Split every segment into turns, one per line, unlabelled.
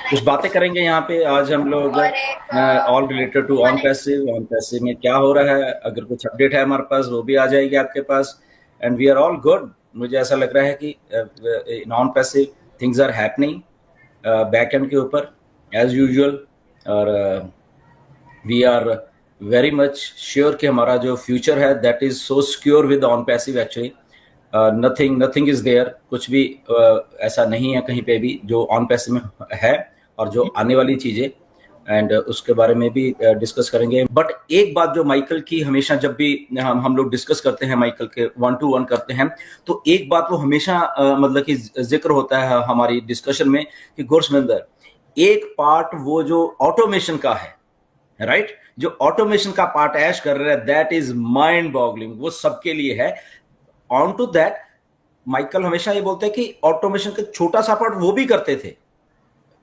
कुछ बातें करेंगे यहाँ पे आज हम लोग, all related to on passive में क्या हो रहा है। अगर कुछ अपडेट है हमारे पास वो भी आ जाएगी आपके पास। And we are all good. मुझे ऐसा लग रहा है कि in Onpassive things are happening back end के ऊपर एज यूजुअल। और we are very much sure कि हमारा जो फ्यूचर है that is so secure with Onpassive actually. Nothing nothing is there, कुछ भी ऐसा नहीं है कहीं पे भी जो ऑन पैसिव में है। और जो आने वाली चीजें एंड उसके बारे में भी डिस्कस करेंगे। बट एक बात जो माइकल की हमेशा जब भी हम लोग डिस्कस करते हैं, माइकल के वन टू वन करते हैं, तो एक बात वो हमेशा मतलब कि जिक्र होता है हमारी डिस्कशन में कि गुरसमिंदर, एक पार्ट वो जो ऑटोमेशन का है, राइट, जो ऑटोमेशन का पार्ट ऐश कर रहा है दैट इज माइंड बॉगलिंग, वो सबके लिए है। ऑन टू दैट माइकल हमेशा ये बोलते हैं कि ऑटोमेशन का छोटा सा पार्ट वो भी करते थे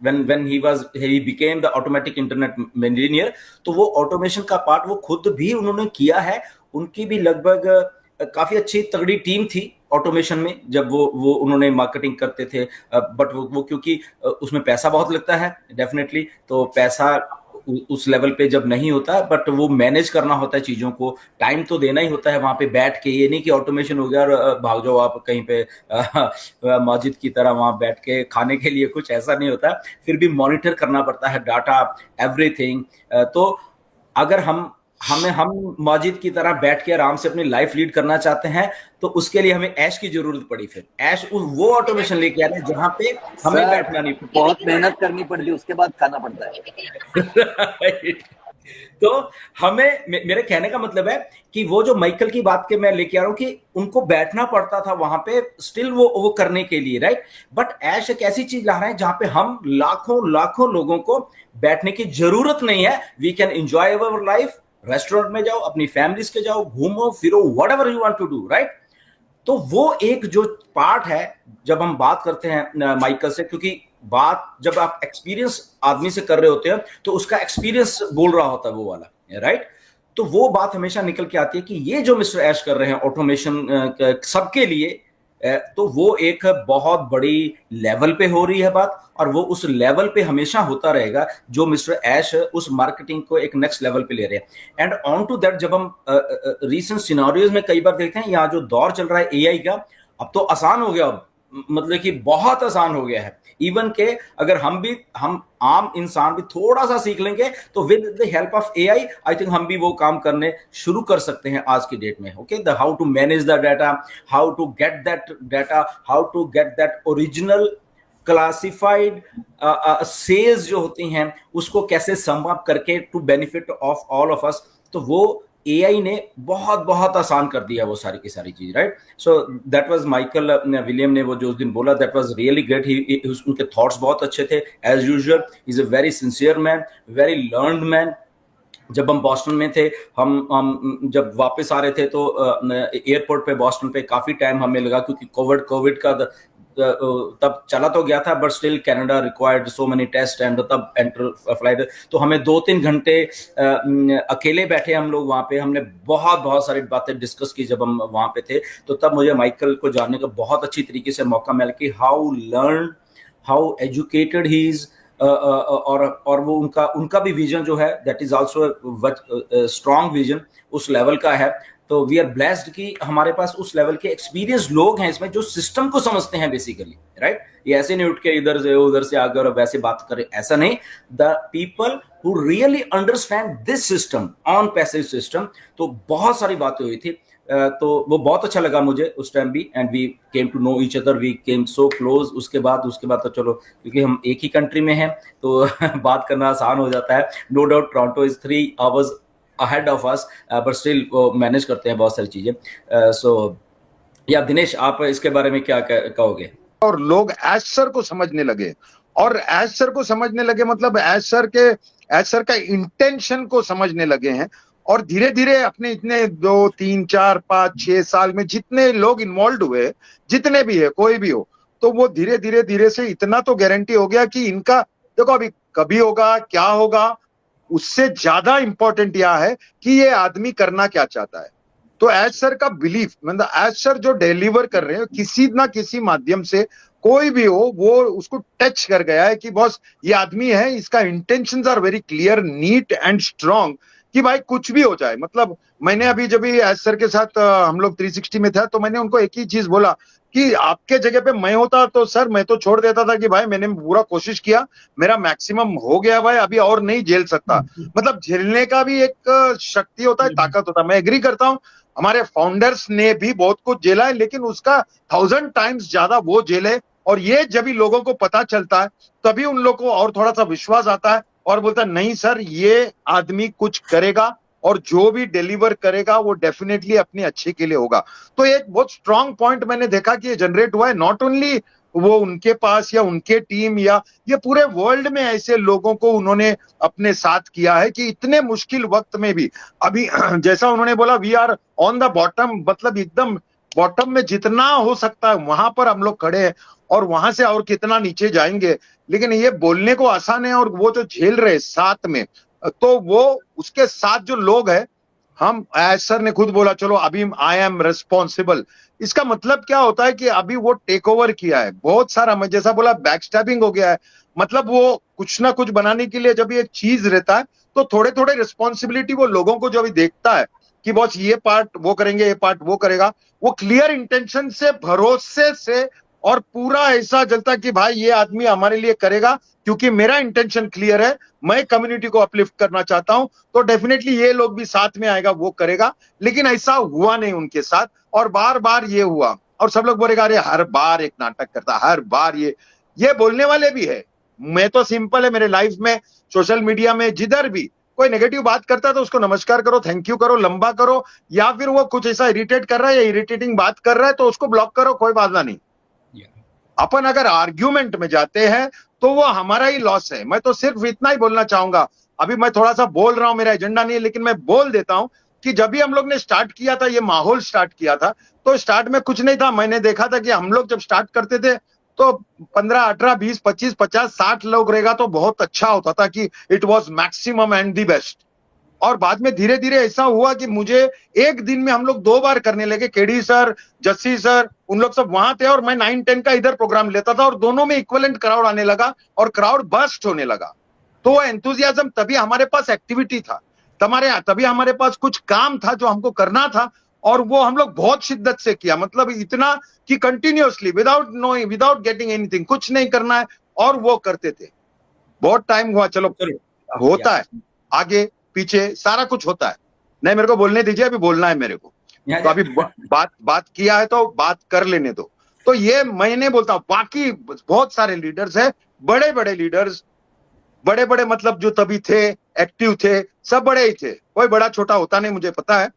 when he became the automatic internet engineer। तो वो ऑटोमेशन का पार्ट वो खुद भी उन्होंने किया है। उनकी भी लगभग काफी अच्छी तगड़ी टीम थी ऑटोमेशन में जब वो उन्होंने मार्केटिंग करते थे। बट वो क्योंकि उसमें पैसा बहुत लगता है डेफिनेटली, तो पैसा उस लेवल पे जब नहीं होता, बट वो मैनेज करना होता है चीजों को, टाइम तो देना ही होता है वहां पे बैठ के। ये नहीं कि ऑटोमेशन हो गया और भाग जाओ आप कहीं पे मस्जिद की तरह वहां बैठ के खाने के लिए, कुछ ऐसा नहीं होता। फिर भी मॉनिटर करना पड़ता है डाटा, एवरीथिंग। तो अगर हम मस्जिद की तरह बैठ के आराम से अपनी लाइफ लीड करना चाहते हैं, तो उसके लिए हमें ऐश की जरूरत पड़ी। फिर ऐश वो ऑटोमेशन लेके आ रहे हैं जहां पे हमें
सर
बैठना नहीं
बहुत मेहनत करनी पड़ती है, उसके बाद खाना पड़ता है।
पड़ता। तो हमें मेरे कहने का मतलब है कि वो जो माइकल की बात के मैं लेके आ रहा हूं कि उनको बैठना पड़ता था वहां पे स्टिल वो करने के लिए, राइट। बट ऐश एक ऐसी चीज ला रहे हैं जहां पे हम लाखों लाखों लोगों को बैठने की जरूरत नहीं है। We can enjoy our life. Restaurant में जाओ, अपनी फैमिलीज के जाओ, घूमो फिरो, whatever you want to do, right. तो वो एक जो पार्ट है जब हम बात करते हैं माइकल से, क्योंकि बात जब आप एक्सपीरियंस आदमी से कर रहे होते हैं तो उसका एक्सपीरियंस बोल रहा होता है वो वाला, राइट। तो वो बात हमेशा निकल के आती है कि ये जो मिस्टर ऐश कर रहे हैं ऑटोमेशन सबके लिए, तो वो एक बहुत बड़ी लेवल पे हो रही है बात, और वो उस लेवल पे हमेशा होता रहेगा जो मिस्टर ऐश उस मार्केटिंग को एक नेक्स्ट लेवल पे ले रहे हैं। एंड ऑन टू दैट जब हम रीसेंट सिनारियोज में कई बार देखते हैं, यहाँ जो दौर चल रहा है एआई का, अब तो आसान हो गया। अब मतलब कि बहुत आसान हो गया है। इवन के अगर हम आम इंसान भी थोड़ा सा सीख लेंगे तो with the help of AI I think हम भी वो काम करने शुरू कर सकते हैं आज की डेट में। Okay, the how to manage the data, how to get that data, how to get that original classified sales जो होती हैं उसको कैसे सम अप करके to benefit of all of us. तो वो एआई ने बहुत बहुत आसान कर दिया वो सारी की सारी चीज, right. So that was Michael William ने वो जो उस दिन बोला, दैट वाज रियली ग्रेट। उनके थॉट्स बहुत अच्छे थे as usual. Is a very sincere man, very learned man. जब हम बॉस्टन में थे, हम जब वापस आ रहे थे तो एयरपोर्ट पे बॉस्टन पे काफी टाइम हमें लगा, क्योंकि कोविड का तब चला तो गया था, but still Canada required so many test and तब एंटर फ्लाइट। तो हमें 2-3 घंटे अकेले बैठे हम लोग वहां पे, हमने बहुत बहुत सारी बातें डिस्कस की जब हम वहां पे थे। तो तब मुझे माइकल को जानने का बहुत अच्छी तरीके से मौका मिला कि how learn, how educated he is. और वो उनका भी विजन जो है that is also strong vision, उस लेवल का है। तो वी आर ब्लेस्ड कि हमारे पास उस लेवल के एक्सपीरियंस लोग हैं इसमें जो सिस्टम को समझते हैं बेसिकली, राइट। ये ऐसे नहीं उठ के इधर से उधर से आकर वैसे बात करें, ऐसा नहीं। The people who really understand this system, on passive system. तो बहुत सारी बातें हुई थी। तो वो बहुत अच्छा लगा मुझे उस टाइम भी। And we came to know each other, we came so close. उसके बाद तो चलो, क्योंकि हम एक ही कंट्री में हैं तो बात करना आसान हो जाता है। No doubt Toronto is 3 hours ahead of us, but still manage करते हैं बहुत सारी चीजें। सो या दिनेश, आप इसके बारे में क्या कहोगे?
और लोग एश सर को समझने लगे, और एश सर को समझने लगे मतलब एश सर का इंटेंशन को समझने लगे हैं। और धीरे धीरे अपने इतने 2 3 4 5 6 साल में जितने लोग इन्वॉल्व हुए, जितने भी है कोई भी हो, तो वो धीरे से इतना तो गारंटी हो गया कि इनका, देखो अभी कभी होगा क्या होगा, उससे ज्यादा इंपॉर्टेंट यह है कि ये आदमी करना क्या चाहता है। तो एज सर का बिलीफ, मतलब एज सर जो डिलीवर कर रहे हैं किसी ना किसी माध्यम से, कोई भी हो वो उसको टच कर गया है कि बॉस ये आदमी है, इसका intentions are very clear, neat and strong, कि भाई कुछ भी हो जाए। मतलब मैंने अभी जब भी एस सर के साथ हम लोग 360 में था, तो मैंने उनको एक ही चीज बोला कि आपके जगह पे मैं होता तो सर मैं तो छोड़ देता था कि भाई मैंने पूरा कोशिश किया, मेरा मैक्सिमम हो गया भाई, अभी और नहीं झेल सकता। मतलब झेलने का भी एक शक्ति होता है, ताकत होता है। मैं एग्री करता हूँ, हमारे फाउंडर्स ने भी बहुत कुछ झेला है, लेकिन उसका 1000 टाइम्स ज्यादा वो झेले। और ये जब भी लोगों को पता चलता है तभी उन लोगों को और थोड़ा सा विश्वास आता है और बोलता है नहीं सर ये आदमी कुछ करेगा, और जो भी डिलीवर करेगा वो डेफिनेटली अपने अच्छे के लिए होगा। तो एक बहुत स्ट्रांग पॉइंट मैंने देखा कि ये जनरेट हुआ है, नॉट ओनली वो उनके पास या उनके टीम, या ये पूरे वर्ल्ड में ऐसे लोगों को उन्होंने अपने साथ किया है कि इतने मुश्किल वक्त में भी अभी जैसा उन्होंने बोला we are on the bottom, मतलब एकदम बॉटम में जितना हो सकता है वहां पर हम लोग खड़े हैं, और वहां से और कितना नीचे जाएंगे। लेकिन ये बोलने को आसान है, और वो जो झेल रहे साथ में, तो वो उसके साथ जो लोग हैं, हम सर ने खुद बोला चलो अभी आई एम रिस्पॉन्सिबल। इसका मतलब क्या होता है कि अभी वो टेक ओवर किया है बहुत सारा, मैं जैसा बोला बैकस्टैबिंग हो गया है। मतलब वो कुछ ना कुछ बनाने के लिए जब ये चीज रहता है तो थोड़े थोड़े रिस्पॉन्सिबिलिटी वो लोगों को जब देखता है कि बॉस ये पार्ट वो करेंगे, ये पार्ट वो करेगा, वो क्लियर इंटेंशन से, भरोसे से, और पूरा ऐसा जलता कि भाई ये आदमी हमारे लिए करेगा क्योंकि मेरा इंटेंशन क्लियर है, मैं कम्युनिटी को अपलिफ्ट करना चाहता हूं, तो डेफिनेटली ये लोग भी साथ में आएगा, वो करेगा। लेकिन ऐसा हुआ नहीं उनके साथ, और बार बार ये हुआ, और सब लोग बोलेगा अरे हर बार एक नाटक करता, हर बार ये बोलने वाले भी है। मैं तो सिंपल है, मेरे लाइफ में सोशल मीडिया में जिधर भी कोई नेगेटिव बात करता है तो उसको नमस्कार करो, थैंक यू करो, लंबा करो, या फिर वो कुछ ऐसा इरिटेट कर रहा है या इरिटेटिंग बात कर रहा है तो उसको ब्लॉक करो, कोई बाधा नहीं। अपन अगर आर्ग्यूमेंट में जाते हैं तो वो हमारा ही लॉस है। मैं तो सिर्फ इतना ही बोलना चाहूंगा, अभी मैं थोड़ा सा बोल रहा हूं, मेरा एजेंडा नहीं है, लेकिन मैं बोल देता हूं कि जब भी हम लोग ने स्टार्ट किया था, ये माहौल स्टार्ट किया था, तो स्टार्ट में कुछ नहीं था। मैंने देखा था कि हम लोग जब स्टार्ट करते थे तो 15, 18, 20, 25, 50, 60 लोग रहेगा तो बहुत अच्छा होता था कि it was maximum and the best. और बाद में धीरे धीरे ऐसा हुआ कि मुझे एक दिन में हम लोग 2 बार करने लगे, केडी सर, जस्सी सर, उन लोग सब वहां थे, और मैं 9-10 का इधर प्रोग्राम लेता था, और दोनों में इक्विवेलेंट क्राउड आने लगा और क्राउड बस्ट होने लगा। तो एंथुजियाज्म, तभी हमारे पास एक्टिविटी था, तभी हमारे पास कुछ काम था जो हमको करना था, और वो हम लोग बहुत शिद्दत से किया। मतलब इतना कि continuously without knowing, without getting anything, कुछ नहीं करना है, और वो करते थे। बहुत टाइम हुआ, चलो होता है, आगे पीछे सारा कुछ होता है। नहीं, मेरे को बोलने दीजिए, अभी बोलना है मेरे को, तो अभी बात किया है तो बात कर लेने दो। तो ये मैं नहीं बोलता हूं, बाकी बहुत सारे लीडर्स हैं, बड़े बड़े लीडर्स, बड़े बड़े मतलब जो तभी थे, एक्टिव थे, सब बड़े ही थे, कोई बड़ा छोटा होता नहीं, मुझे पता है।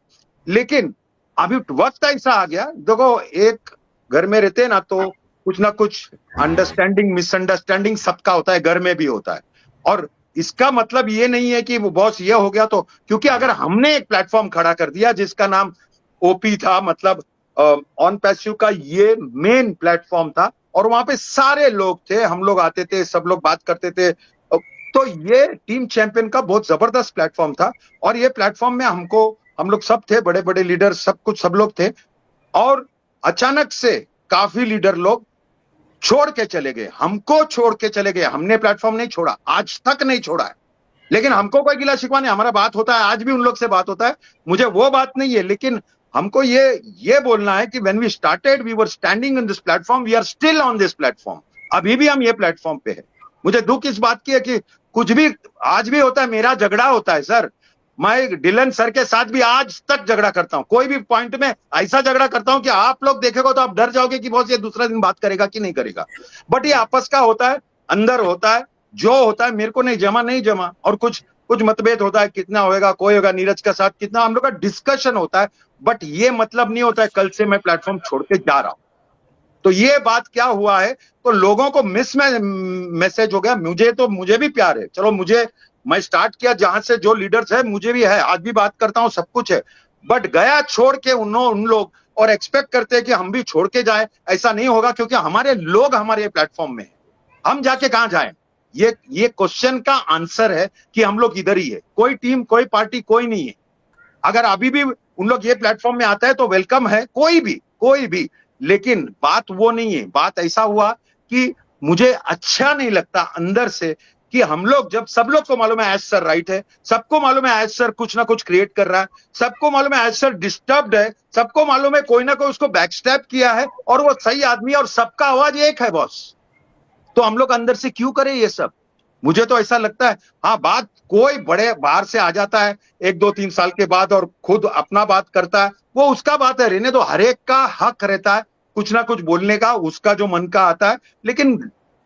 लेकिन अभी वक्त ऐसा आ गया, देखो एक घर में रहते हैं ना तो कुछ ना कुछ अंडरस्टैंडिंग, मिसअंडरस्टैंडिंग सबका होता है, घर में भी होता है। और इसका मतलब ये नहीं है कि वो बॉस ये हो गया तो, क्योंकि अगर हमने एक प्लेटफॉर्म खड़ा कर दिया जिसका नाम ओपी था, मतलब ऑन पैसिव का ये मेन प्लेटफॉर्म था, और वहां पे सारे लोग थे, हम लोग आते थे, सब लोग बात करते थे, तो ये टीम चैंपियन का बहुत जबरदस्त प्लेटफॉर्म था। और ये प्लेटफॉर्म में हम लोग सब थे, बड़े बड़े लीडर, सब लोग थे, और अचानक से काफी लीडर लोग छोड़ के चले गए, हमको छोड़ के चले गए। हमने प्लेटफॉर्म नहीं छोड़ा, आज तक नहीं छोड़ा है, लेकिन हमको कोई गिला शिकवा नहीं, हमारा बात होता है, आज भी उन लोग से बात होता है, मुझे वो बात नहीं है। लेकिन हमको ये बोलना है कि when we started we were standing on this platform, we are still on this platform, अभी भी हम ये प्लेटफॉर्म पे है। मुझे दुख इस बात की है कि कुछ भी आज भी होता है, मेरा झगड़ा होता है सर, मैं डिलन सर के साथ भी आज तक झगड़ा करता हूं, कोई भी पॉइंट में ऐसा झगड़ा करता हूं कि आप लोग देखेगा तो आप डर जाओगे कि बहुत ये दूसरा दिन बात करेगा कि नहीं करेगा। बट ये आपस का होता है, अंदर होता है, जो होता है मेरे को नहीं जमा, और कुछ मतभेद होता है, कितना होगा, कोई होगा नीरज के साथ, कितना हम लोग का डिस्कशन होता है, बट ये मतलब नहीं होता है कल से मैं प्लेटफॉर्म छोड़ के जा रहा हूं। तो ये बात क्या हुआ है, तो लोगों को मैसेज हो गया। मुझे भी प्यार है, चलो मैं स्टार्ट किया जहां से, जो लीडर्स है मुझे भी है, आज भी बात करता हूं, सब कुछ है, बट गया छोड़ के उन लोग, और एक्सपेक्ट करते हैं कि हम भी छोड़ के जाए, ऐसा नहीं होगा, क्योंकि हमारे लोग हमारे प्लेटफॉर्म में है, हम जाके कहां जाए। ये क्वेश्चन का आंसर है कि हम लोग इधर ही है, कोई टीम, कोई पार्टी, कोई नहीं है। अगर अभी भी उन लोग ये प्लेटफॉर्म में आता है तो वेलकम है, कोई भी, लेकिन बात वो नहीं है। बात ऐसा हुआ कि मुझे अच्छा नहीं लगता अंदर से कि हम लोग, जब सब लोग को मालूम है एज सर राइट है, सबको मालूम है एज सर कुछ ना कुछ क्रिएट कर रहा है, सबको मालूम है एज सर डिस्टर्ब्ड है, सबको मालूम है कोई ना कोई उसको बैकस्टैप किया है और वो सही आदमी है और सबका आवाज एक है बॉस, तो हम लोग अंदर से क्यों करें ये सब? मुझे तो ऐसा लगता है, हाँ बात कोई बड़े बाहर से आ जाता है 1 2 3 साल के बाद और खुद अपना बात करता है, वो उसका बात है, रहने दो, हर एक का हक रहता है कुछ ना कुछ बोलने का, उसका जो मन का आता है, लेकिन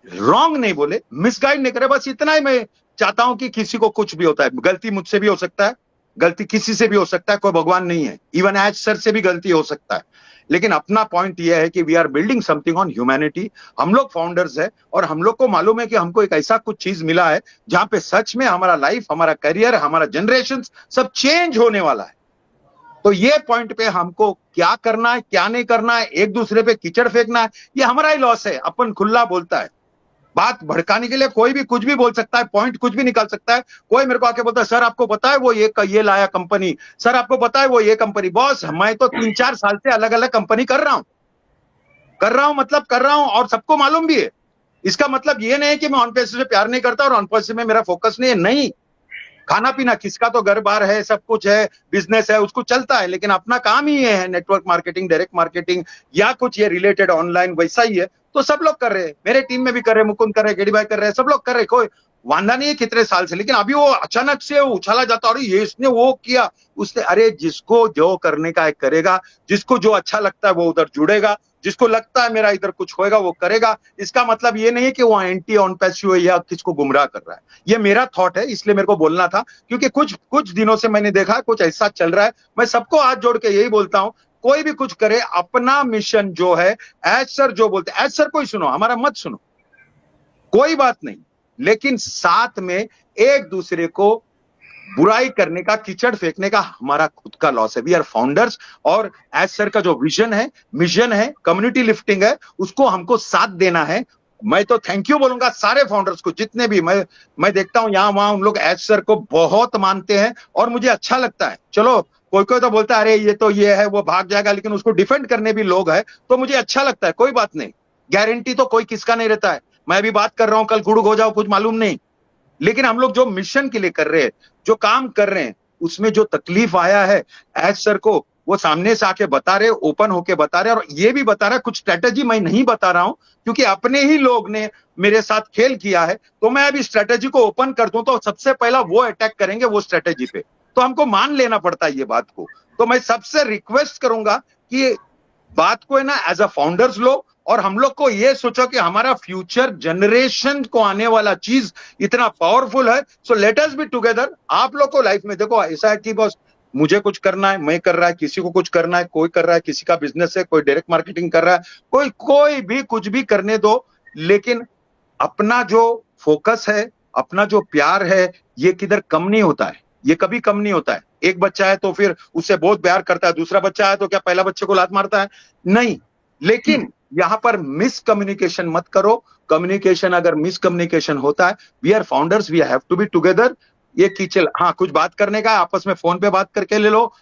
रॉन्ग नहीं बोले, मिसगाइड नहीं करे, बस इतना ही मैं चाहता हूं कि किसी को कुछ भी होता है, गलती मुझसे भी हो सकता है, गलती किसी से भी हो सकता है, कोई भगवान नहीं है, इवन एज सर से भी गलती हो सकता है, लेकिन अपना पॉइंट यह है कि we are building something on humanity. हम लोग फाउंडर्स है और हम लोग को मालूम है कि हमको एक ऐसा कुछ चीज मिला है जहां पे सच में हमारा लाइफ, हमारा करियर, हमारा जनरेशन सब चेंज होने वाला है। तो ये पॉइंट पे हमको क्या करना है, क्या नहीं करना है, एक दूसरे पे कीचड़ फेंकना है, ये हमारा ही लॉस है। अपन खुला बोलता है, बात भड़काने के लिए कोई भी कुछ भी बोल सकता है, पॉइंट कुछ भी निकाल सकता है। कोई मेरे को आके बोलता है सर आपको पता है वो ये लाया कंपनी, सर आपको पता है वो ये कंपनी। बॉस मैं तो 3 4 साल से अलग अलग कंपनी कर रहा हूं, मतलब कर रहा हूं और सबको मालूम भी है। इसका मतलब ये नहीं है कि मैं ऑन पैसे से प्यार नहीं करता और ऑन पैसे में मेरा फोकस नहीं है, नहीं। खाना पीना किसका तो घर बार है, सब कुछ है, बिजनेस है, उसको चलता है, लेकिन अपना काम ही ये है नेटवर्क मार्केटिंग, डायरेक्ट मार्केटिंग या कुछ ये रिलेटेड ऑनलाइन वैसा ही है। तो सब लोग कर रहे हैं, मेरे टीम में भी कर रहे हैं, मुकुंद कर रहे हैं, गेडी भाई कर रहे हैं, सब लोग कर रहे हैं, कोई वांदा नहीं है कितने साल से। लेकिन अभी वो अचानक से उछाला जाता, अरे ये इसने वो किया उसने, अरे जिसको जो करने का है करेगा, जिसको जो अच्छा लगता है वो उधर जुड़ेगा, जिसको लगता है मेरा इधर कुछ होएगा वो करेगा। इसका मतलब ये नहीं है कि वो एंटी ऑन पैसिव है या किसको गुमराह कर रहा है। ये मेरा थॉट है, इसलिए मेरे को बोलना था, क्योंकि कुछ दिनों से मैंने देखा कुछ ऐसा चल रहा है। मैं सबको हाथ जोड़ के यही बोलता हूं, कोई भी कुछ करे, अपना मिशन जो है, एज सर जो बोलते हैं, एज सर को ही सुनो, हमारा मत सुनो, कोई बात नहीं, लेकिन साथ में एक दूसरे को बुराई करने का, कीचड़ फेंकने का हमारा खुद का लॉस है। वी आर फाउंडर्स और एज सर का जो विजन है, मिशन है, कम्युनिटी लिफ्टिंग है, उसको हमको साथ देना है। मैं तो थैंक यू बोलूंगा सारे फाउंडर्स को, जितने भी मैं देखता हूं यहां वहां, उन लोग एज सर को बहुत मानते हैं और मुझे अच्छा लगता है। चलो कोई कोई तो बोलता है अरे ये तो ये है वो भाग जाएगा, लेकिन उसको डिफेंड करने भी लोग हैं, तो मुझे अच्छा लगता है। कोई बात नहीं, गारंटी तो कोई किसका नहीं रहता है। मैं अभी बात कर रहा हूं, कल गुड़ुक हो जाओ कुछ मालूम नहीं, लेकिन हम लोग जो मिशन के लिए कर रहे हैं, जो काम कर रहे हैं, उसमें जो तकलीफ आया है एज सर को, वो सामने से आके बता रहे, ओपन होके बता रहे, और ये भी बता रहा है कुछ स्ट्रेटेजी मैं नहीं बता रहा हूं, क्योंकि अपने ही लोग ने मेरे साथ खेल किया है। तो मैं अभी स्ट्रेटेजी को ओपन कर दूं तो सबसे पहला वो अटैक करेंगे वो स्ट्रेटेजी पे, तो हमको मान लेना पड़ता है ये बात को। तो मैं सबसे रिक्वेस्ट करूंगा कि बात को है ना एज अ फाउंडर्स लो, और हम लोग को ये सोचो कि हमारा फ्यूचर जनरेशन को आने वाला चीज इतना पावरफुल है। So let us be together. आप लोग को लाइफ में देखो ऐसा है कि बस मुझे कुछ करना है, मैं कर रहा है, किसी को कुछ करना है, कोई कर रहा है, किसी का बिजनेस है, कोई डायरेक्ट मार्केटिंग कर रहा है, कोई भी कुछ भी करने दो, लेकिन अपना जो फोकस है, अपना जो प्यार है, ये किधर कम नहीं होता है, ये कभी कम नहीं होता है। एक बच्चा है तो फिर उससे बहुत प्यार करता है, दूसरा बच्चा है तो क्या पहला बच्चे को लात मारता है? नहीं। लेकिन यहां पर मिस कम्युनिकेशन मत करो। कम्युनिकेशन अगर मिस कम्युनिकेशन होता है, we are founders, we have to be together. ये कीचल, हाँ कुछ बात करने का आपस में फोन पे बात करके ले लो,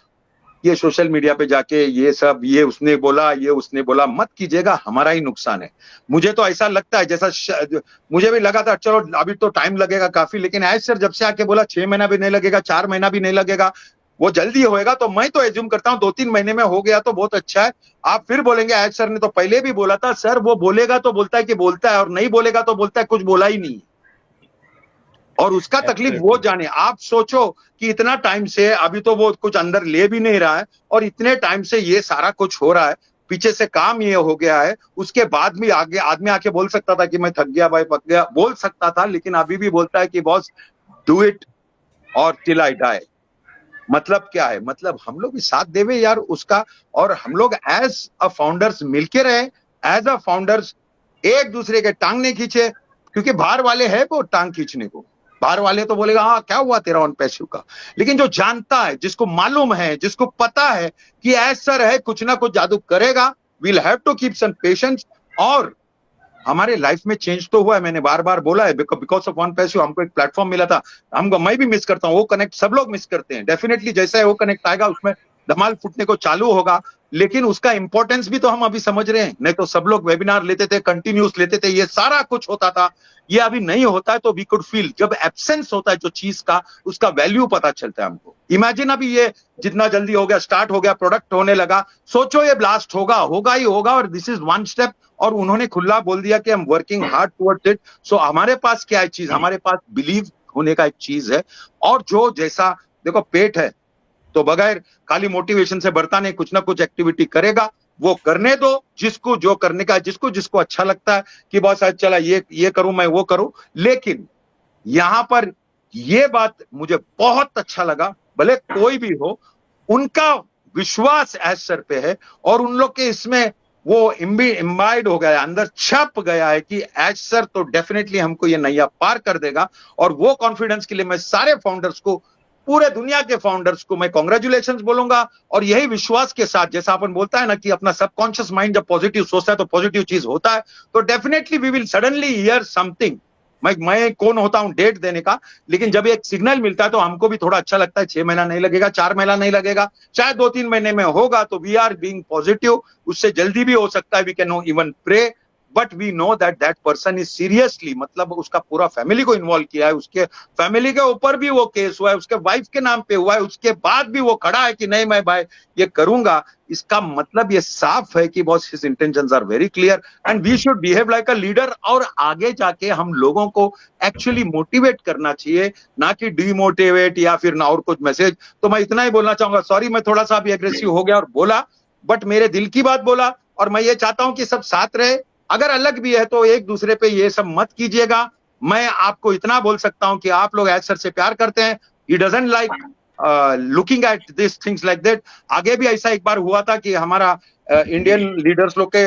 ये सोशल मीडिया पे जाके ये सब, ये उसने बोला, ये उसने बोला, मत कीजिएगा, हमारा ही नुकसान है। मुझे तो ऐसा लगता है, जैसा मुझे भी लगा था चलो अभी तो टाइम लगेगा काफी, लेकिन एज सर जब से आके बोला 6 महीना भी नहीं लगेगा, 4 महीना भी नहीं लगेगा, वो जल्दी होएगा, तो मैं तो एज्यूम करता हूं 2 3 महीने में हो गया तो बहुत अच्छा है। आप फिर बोलेंगे एज सर ने तो पहले भी बोला था। सर वो बोलेगा तो बोलता है कि बोलता है, और नहीं बोलेगा तो बोलता है कुछ बोला ही नहीं, और उसका तकलीफ वो जाने। आप सोचो कि इतना टाइम से, अभी तो वो कुछ अंदर ले भी नहीं रहा है, और इतने टाइम से ये सारा कुछ हो रहा है, पीछे से काम ये हो गया है, उसके बाद भी आगे आदमी आके बोल सकता था कि मैं थक गया भाई, पक गया, बोल सकता था, लेकिन अभी भी बोलता है कि बॉस डू इट और टिल आई डाई। मतलब क्या है? मतलब हम लोग भी साथ देवे यार उसका, और हम लोग एज अ फाउंडर्स मिलके रहे, एज अ फाउंडर्स एक दूसरे के टांग नहीं खींचे, क्योंकि बाहर वाले है वो टांग खींचने को। बाहर वाले तो बोलेगा हाँ क्या हुआ तेरा ऑन पैसिव का, लेकिन जो जानता है, जिसको मालूम है, जिसको पता है कि एज सर है कुछ ना कुछ जादू करेगा, will have to keep some patience. और हमारे लाइफ में चेंज तो हुआ है, मैंने बार बार बोला है, बिकॉज ऑफ वन पैसिव हमको एक प्लेटफॉर्म मिला था। हमको, मैं भी मिस करता हूँ वो कनेक्ट, सब लोग मिस करते हैं डेफिनेटली। जैसा है वो कनेक्ट आएगा उसमें धमाल फूटने को चालू होगा। लेकिन उसका इंपॉर्टेंस भी तो हम अभी समझ रहे हैं। नहीं तो सब लोग वेबिनार लेते थे, कंटिन्यूस लेते थे, ये सारा कुछ होता था। ये अभी नहीं होता है तो वी कुड फील, जब एब्सेंस होता है जो चीज का, उसका वैल्यू पता चलता है हमको। इमेजिन अभी ये जितना जल्दी हो गया, स्टार्ट हो गया, प्रोडक्ट होने लगा, सोचो ये ब्लास्ट होगा ही होगा, और दिस इज वन स्टेप। और उन्होंने खुला बोल दिया कि हम वर्किंग हार्ड टुवर्ड्स इट। सो हमारे पास क्या है चीज, हमारे पास बिलीव होने का एक चीज है। और जो जैसा देखो, पेट है तो बगैर खाली मोटिवेशन से बढ़ता नहीं, कुछ ना कुछ एक्टिविटी करेगा, वो करने दो जिसको जो करने का, जिसको जिसको अच्छा लगता है कि बहुत आज चला ये करूं, मैं वो करूं। लेकिन यहां पर ये बात मुझे बहुत अच्छा लगा, भले कोई भी हो, उनका विश्वास एज सर पे है, और उन लोग के इसमें वो इम्बाइड हो गया है, अंदर छप गया है कि एज सर तो डेफिनेटली हमको ये नैया पार कर देगा। और वो कॉन्फिडेंस के लिए मैं सारे फाउंडर्स को, पूरे दुनिया के फाउंडर्स को मैं कॉन्ग्रेचुलेशंस बोलूंगा। और यही विश्वास के साथ, जैसा अपन बोलता है ना कि अपना सबकॉन्शियस माइंड जब पॉजिटिव सोचता है तो पॉजिटिव चीज होता है, तो definitely we will suddenly hear something. मैं कौन होता हूं डेट देने का, लेकिन जब एक सिग्नल मिलता है तो हमको भी थोड़ा अच्छा लगता है। 6 महीना नहीं लगेगा, 4 महीना नहीं लगेगा, शायद 2-3 महीने में होगा, तो वी आर बीइंग पॉजिटिव। उससे जल्दी भी हो सकता है, we can even pray, but we know that person is seriously, मतलब उसका पूरा फैमिली को इन्वॉल्व किया है, उसके फैमिली के ऊपर भी वो केस हुआ है, उसके वाइफ के नाम पे हुआ है, उसके बाद भी वो खड़ा है कि नहीं मैं भाई ये करूंगा। इसका मतलब ये साफ है कि boss his intentions are very clear, and we should behave like a leader. और आगे जाके हम लोगों को एक्चुअली मोटिवेट करना चाहिए, ना कि डिमोटिवेट या फिर ना और कुछ मैसेज। तो मैं इतना ही बोलना चाहूंगा, सॉरी मैं थोड़ा सा भी एग्रेसिव हो गया और बोला, बट मेरे दिल की बात बोला। और मैं ये चाहता हूं कि सब साथ रहे, अगर अलग भी है तो एक दूसरे पे ये सब मत कीजिएगा। मैं आपको इतना बोल सकता हूं कि आप लोग एज सर से प्यार करते हैं, he doesn't like looking at this things like that. आगे भी ऐसा एक बार हुआ था कि हमारा इंडियन लीडर्स लोग के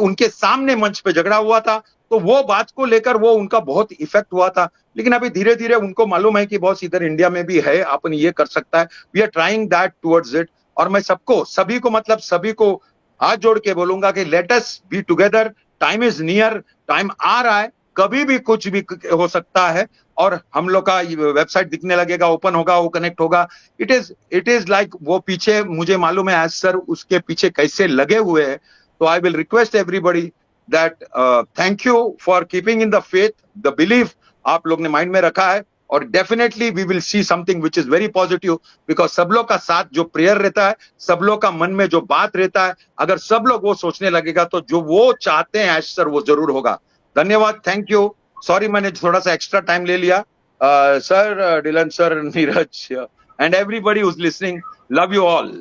उनके सामने मंच पे झगड़ा हुआ था, तो वो बात को लेकर वो उनका बहुत इफेक्ट हुआ था। लेकिन अभी धीरे धीरे उनको मालूम है कि बॉस इधर इंडिया में भी है, अपन ये कर सकता है, we are trying that towards it. और मैं सबको, सभी को, मतलब सभी को हाथ जोड़ के बोलूंगा कि let us be together, time is near, time आ रहा है, कभी भी कुछ भी हो सकता है। और हम लोग का वेबसाइट दिखने लगेगा, ओपन होगा, वो कनेक्ट होगा। इट इज लाइक वो पीछे मुझे मालूम है एज सर उसके पीछे कैसे लगे हुए हैं। तो I will request everybody that thank you for keeping in the faith, the belief आप लोग ने माइंड में रखा है। और definitely we will see something which is very positive, because सब लोग का साथ जो प्रेयर रहता है, सब लोग का मन में जो बात रहता है, अगर सब लोग वो सोचने लगेगा तो जो वो चाहते हैं एज सर वो जरूर होगा। धन्यवाद, थैंक यू। सॉरी मैंने थोड़ा सा एक्स्ट्रा टाइम ले लिया। Sir, Dylan sir, Neeraj and everybody who is listening, love you all.